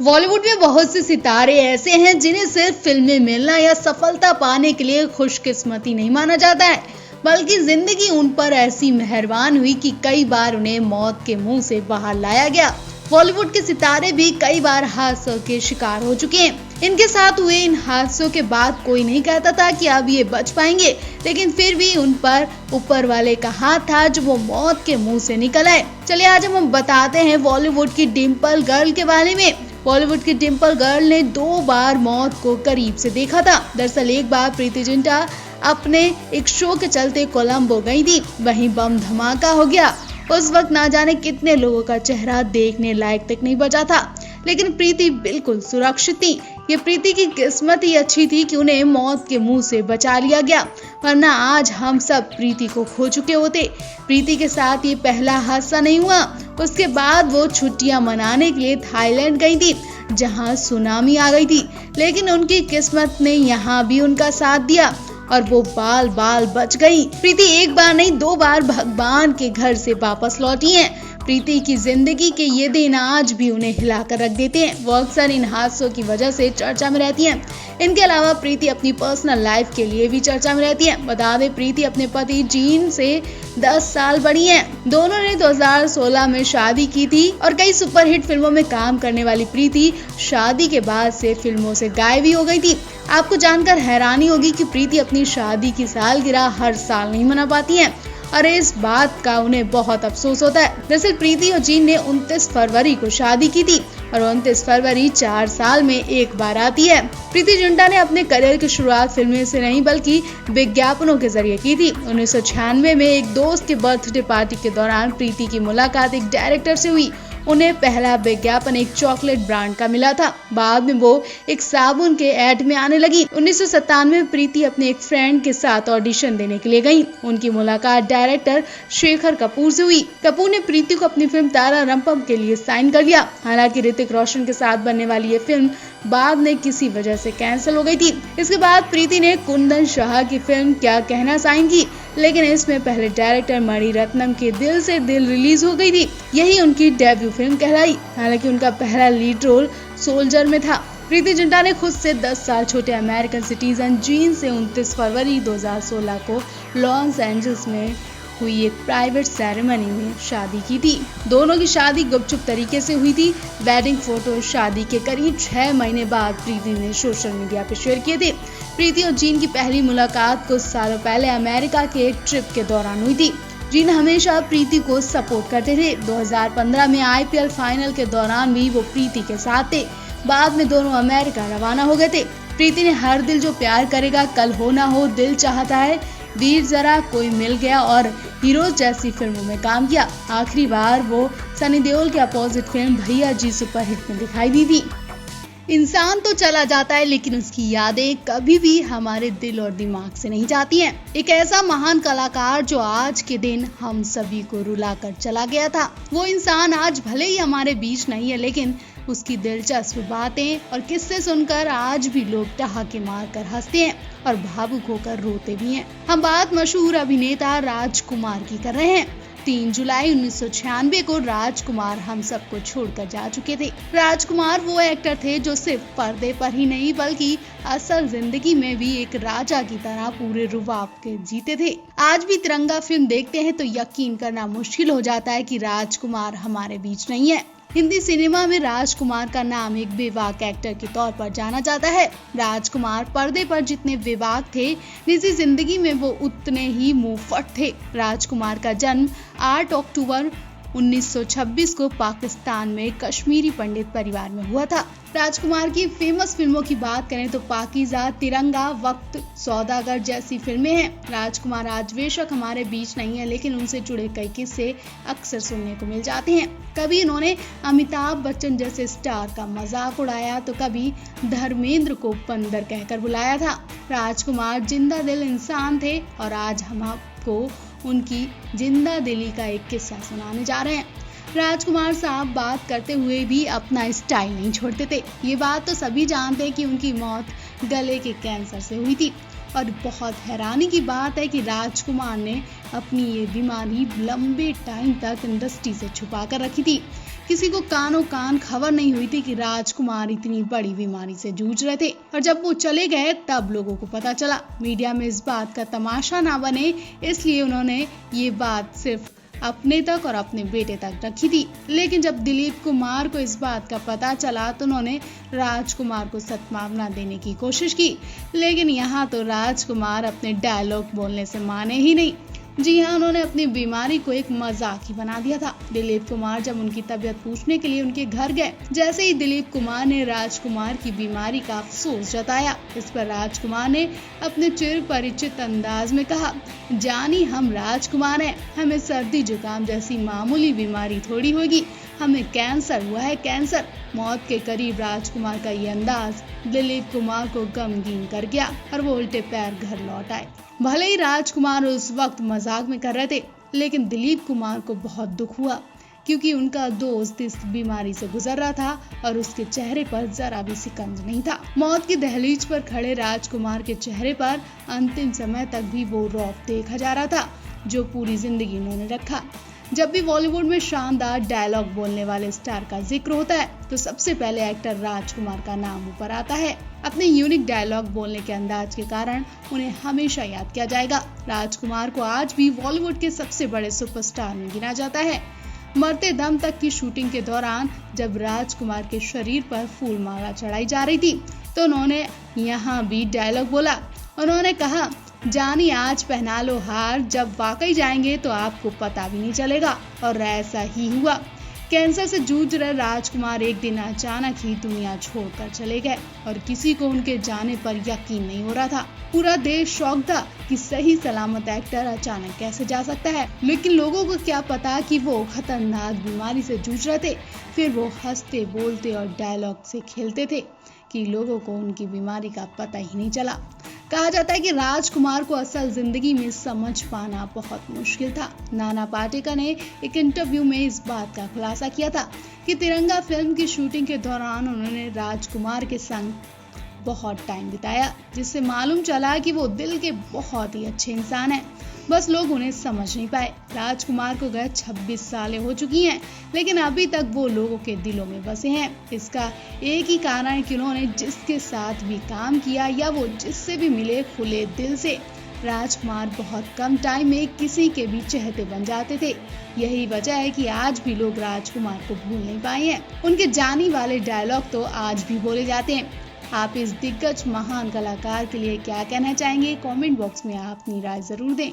बॉलीवुड में बहुत से सितारे ऐसे हैं जिन्हें सिर्फ फिल्में मिलना या सफलता पाने के लिए खुशकिस्मती नहीं माना जाता है, बल्कि जिंदगी उन पर ऐसी मेहरबान हुई कि कई बार उन्हें मौत के मुंह से बाहर लाया गया। बॉलीवुड के सितारे भी कई बार हादसों के शिकार हो चुके हैं। इनके साथ हुए इन हादसों के बाद कोई नहीं कहता था कि अब ये बच पाएंगे, लेकिन फिर भी उन पर ऊपर वाले का हाथ था जो वो मौत के मुंह से निकल आए। चलिए आज हम बताते हैं बॉलीवुड की डिम्पल गर्ल के बारे में। बॉलीवुड की डिम्पल गर्ल ने 2 बार मौत को करीब से देखा था। दरअसल एक बार प्रीति जिंटा अपने एक शो के चलते कोलंबो गई थी, वहीं बम धमाका हो गया। उस वक्त ना जाने कितने लोगों का चेहरा देखने लायक तक नहीं बचा था, लेकिन प्रीति बिल्कुल सुरक्षित थी। ये प्रीति की किस्मत ही अच्छी थी कि उन्हें मौत के मुंह से बचा लिया गया, वरना आज हम सब प्रीति को खो चुके होते। प्रीति के साथ ये पहला हादसा नहीं हुआ। उसके बाद वो छुट्टियां मनाने के लिए थाईलैंड गई थी, जहां सुनामी आ गई थी, लेकिन उनकी किस्मत ने यहाँ भी उनका साथ दिया और वो बाल बाल बच गई। प्रीति एक बार नहीं 2 बार भगवान के घर से वापस लौटी हैं। प्रीति की जिंदगी के ये दिन आज भी उन्हें हिलाकर रख देते हैं। वो अक्सर इन हादसों की वजह से चर्चा में रहती हैं। इनके अलावा प्रीति अपनी पर्सनल लाइफ के लिए भी चर्चा में रहती हैं। बता दें प्रीति अपने पति जीन से 10 साल बड़ी हैं। दोनों ने 2016 में शादी की थी और कई सुपरहिट फिल्मों में काम करने वाली प्रीति शादी के बाद से फिल्मों से गायब ही हो गई थी। आपको जानकर हैरानी होगी कि प्रीति अपनी शादी की सालगिरह हर साल नहीं मना पाती हैं और इस बात का उन्हें बहुत अफसोस होता है। दरअसल प्रीति और जीन ने 29 फरवरी को शादी की थी और 29 फरवरी 4 साल में एक बार आती है। प्रीति जिंटा ने अपने करियर की शुरुआत फिल्में से नहीं बल्कि विज्ञापनों के जरिए की थी। 1996 में एक दोस्त के बर्थडे पार्टी के दौरान प्रीति की मुलाकात एक डायरेक्टर से हुई। उन्हें पहला विज्ञापन एक चॉकलेट ब्रांड का मिला था। बाद में वो एक साबुन के ऐड में आने लगी। 1997 में प्रीति अपने एक फ्रेंड के साथ ऑडिशन देने के लिए गई। उनकी मुलाकात डायरेक्टर शेखर कपूर से हुई। कपूर ने प्रीति को अपनी फिल्म तारा रंपम के लिए साइन कर लिया। हालांकि ऋतिक रोशन के साथ बनने वाली ये फिल्म बाद में किसी वजह से कैंसिल हो गई थी। इसके बाद प्रीति ने कुंदन शाह की फिल्म क्या कहना साइन की, लेकिन इसमें पहले डायरेक्टर मणि रत्नम के दिल से दिल रिलीज हो गई थी। यही उनकी डेब्यू फिल्म कहलाई। हालांकि उनका पहला लीड रोल सोल्जर में था। प्रीति जिंटा ने खुद से 10 साल छोटे अमेरिकन सिटीजन जीन से 29 फरवरी 2016 को लॉस एंजल्स में हुई एक प्राइवेट सेरेमनी में शादी की थी। दोनों की शादी गुपचुप तरीके से हुई थी। वेडिंग फोटो शादी के करीब 6 महीने बाद प्रीति ने सोशल मीडिया पर शेयर किए थे। प्रीति और जीन की पहली मुलाकात कुछ सालों पहले अमेरिका के एक ट्रिप के दौरान हुई थी। जीन हमेशा प्रीति को सपोर्ट करते थे। 2015 में IPL फाइनल के दौरान भी वो प्रीति के साथ थे। बाद में दोनों अमेरिका रवाना हो गए थे। प्रीति ने हर दिल जो प्यार करेगा कल हो ना हो, दिल चाहता है, वीर जरा, कोई मिल गया और हीरोज जैसी फिल्मों में काम किया। आखिरी बार वो सनी देओल के अपोजिट फिल्म भैया जी सुपरहिट में दिखाई दी थी। इंसान तो चला जाता है, लेकिन उसकी यादें कभी भी हमारे दिल और दिमाग से नहीं जाती हैं। एक ऐसा महान कलाकार जो आज के दिन हम सभी को रुलाकर चला गया था। वो इंसान आज भले ही हमारे बीच नहीं है, लेकिन उसकी दिलचस्प बातें और किस्से सुनकर आज भी लोग ठहाके मारकर हंसते हैं और भावुक होकर रोते भी हैं। हम बात मशहूर अभिनेता राजकुमार की कर रहे हैं। 3 जुलाई 1996 को राजकुमार हम सबको छोड़कर जा चुके थे। राजकुमार वो एक्टर थे जो सिर्फ पर्दे पर ही नहीं बल्कि असल जिंदगी में भी एक राजा की तरह पूरे रुबाब के जीते थे। आज भी तिरंगा फिल्म देखते हैं तो यकीन करना मुश्किल हो जाता है कि राजकुमार हमारे बीच नहीं है। हिंदी सिनेमा में राजकुमार का नाम एक बेबाक एक्टर के तौर पर जाना जाता है। राजकुमार पर्दे पर जितने बेबाक थे, निजी जिंदगी में वो उतने ही मुंहफट थे। राजकुमार का जन्म 8 अक्टूबर 1926 को पाकिस्तान में कश्मीरी पंडित परिवार में हुआ था। राजकुमार की फेमस फिल्मों की बात करें तो पाकीज़ा, तिरंगा, वक्त, सौदागर जैसी फिल्में हैं। राजकुमार आज बेशक हमारे बीच नहीं है, लेकिन उनसे जुड़े कई किस्से अक्सर सुनने को मिल जाते हैं। कभी इन्होंने अमिताभ बच्चन जैसे स्टार का मजाक उड़ाया तो कभी धर्मेंद्र को बंदर कहकर बुलाया था। राजकुमार जिंदा दिल इंसान थे और आज हम आपको उनकी जिंदा दिली का एक किस्सा सुनाने जा रहे हैं। राजकुमार साहब बात करते हुए भी अपना स्टाइल नहीं छोड़ते थे। ये बात तो सभी जानते हैं कि उनकी मौत गले के कैंसर से हुई थी। और बहुत हैरानी की बात है कि राजकुमार ने अपनी ये बीमारी लंबे टाइम तक इंडस्ट्री से छुपा कर रखी थी। किसी को कानों कान खबर नहीं हुई थी कि राजकुमार इतनी बड़ी बीमारी से जूझ रहे थे, और जब वो चले गए तब लोगों को पता चला। मीडिया में इस बात का तमाशा ना बने इसलिए उन्होंने ये बात सिर्फ अपने तक और अपने बेटे तक रखी थी। लेकिन जब दिलीप कुमार को इस बात का पता चला तो उन्होंने राजकुमार को सद्भावना देने की कोशिश की, लेकिन यहाँ तो राजकुमार अपने डायलॉग बोलने से माने ही नहीं। जी हाँ, उन्होंने अपनी बीमारी को एक मजाक ही बना दिया था। दिलीप कुमार जब उनकी तबीयत पूछने के लिए उनके घर गए, जैसे ही दिलीप कुमार ने राजकुमार की बीमारी का अफसोस जताया, इस पर राजकुमार ने अपने चिर परिचित अंदाज में कहा, जानी हम राजकुमार हैं, हमें सर्दी जुकाम जैसी मामूली बीमारी थोड़ी होगी, हमें कैंसर हुआ है, कैंसर। मौत के करीब राजकुमार का ये अंदाज दिलीप कुमार को गमगीन कर गया और वो उल्टे पैर घर लौट आए। भले ही राजकुमार उस वक्त मजाक में कर रहे थे, लेकिन दिलीप कुमार को बहुत दुख हुआ क्योंकि उनका दोस्त इस बीमारी से गुजर रहा था और उसके चेहरे पर जरा भी सिकंज नहीं था। मौत की दहलीज पर खड़े राजकुमार के चेहरे पर अंतिम समय तक भी वो रौब देखा जा रहा था जो पूरी जिंदगी उन्होंने रखा। जब भी बॉलीवुड में शानदार डायलॉग बोलने वाले स्टार का जिक्र होता है तो सबसे पहले एक्टर राजकुमार का नाम ऊपर आता है। अपने यूनिक डायलॉग बोलने के अंदाज के कारण उन्हें हमेशा याद किया जाएगा। राजकुमार को आज भी बॉलीवुड के सबसे बड़े सुपरस्टार में गिना जाता है। मरते दम तक की शूटिंग के दौरान जब राजकुमार के शरीर पर फूल माला चढ़ाई जा रही थी तो उन्होंने यहाँ भी डायलॉग बोला। उन्होंने कहा, जानी आज पहना लो हार, जब वाकई जाएंगे तो आपको पता भी नहीं चलेगा। और ऐसा ही हुआ। कैंसर से जूझ रहे राजकुमार एक दिन अचानक ही दुनिया छोड़कर चले गए और किसी को उनके जाने पर यकीन नहीं हो रहा था। पूरा देश शॉक था कि सही सलामत एक्टर अचानक कैसे जा सकता है, लेकिन लोगों को क्या पता कि वो खतरनाक बीमारी से जूझ रहे थे। फिर वो हंसते बोलते और डायलॉग से खेलते थे कि लोगों को उनकी बीमारी का पता ही नहीं चला। कहा जाता है कि राजकुमार को असल जिंदगी में समझ पाना बहुत मुश्किल था। नाना पाटेकर ने एक इंटरव्यू में इस बात का खुलासा किया था कि तिरंगा फिल्म की शूटिंग के दौरान उन्होंने राजकुमार के संग बहुत टाइम बिताया, जिससे मालूम चला कि वो दिल के बहुत ही अच्छे इंसान हैं, बस लोग उन्हें समझ नहीं पाए। राजकुमार को गए 26 सालें हो चुकी हैं, लेकिन अभी तक वो लोगों के दिलों में बसे हैं। इसका एक ही कारण है कि उन्होंने जिसके साथ भी काम किया या वो जिससे भी मिले खुले दिल से। राजकुमार बहुत कम टाइम में किसी के भी चहेते बन जाते थे। यही वजह है कि आज भी लोग राजकुमार को भूल नहीं पाए हैं। उनके जानी वाले डायलॉग तो आज भी बोले जाते हैं। आप इस दिग्गज महान कलाकार के लिए क्या कहना चाहेंगे? कमेंट बॉक्स में आप अपनी राय जरूर दें।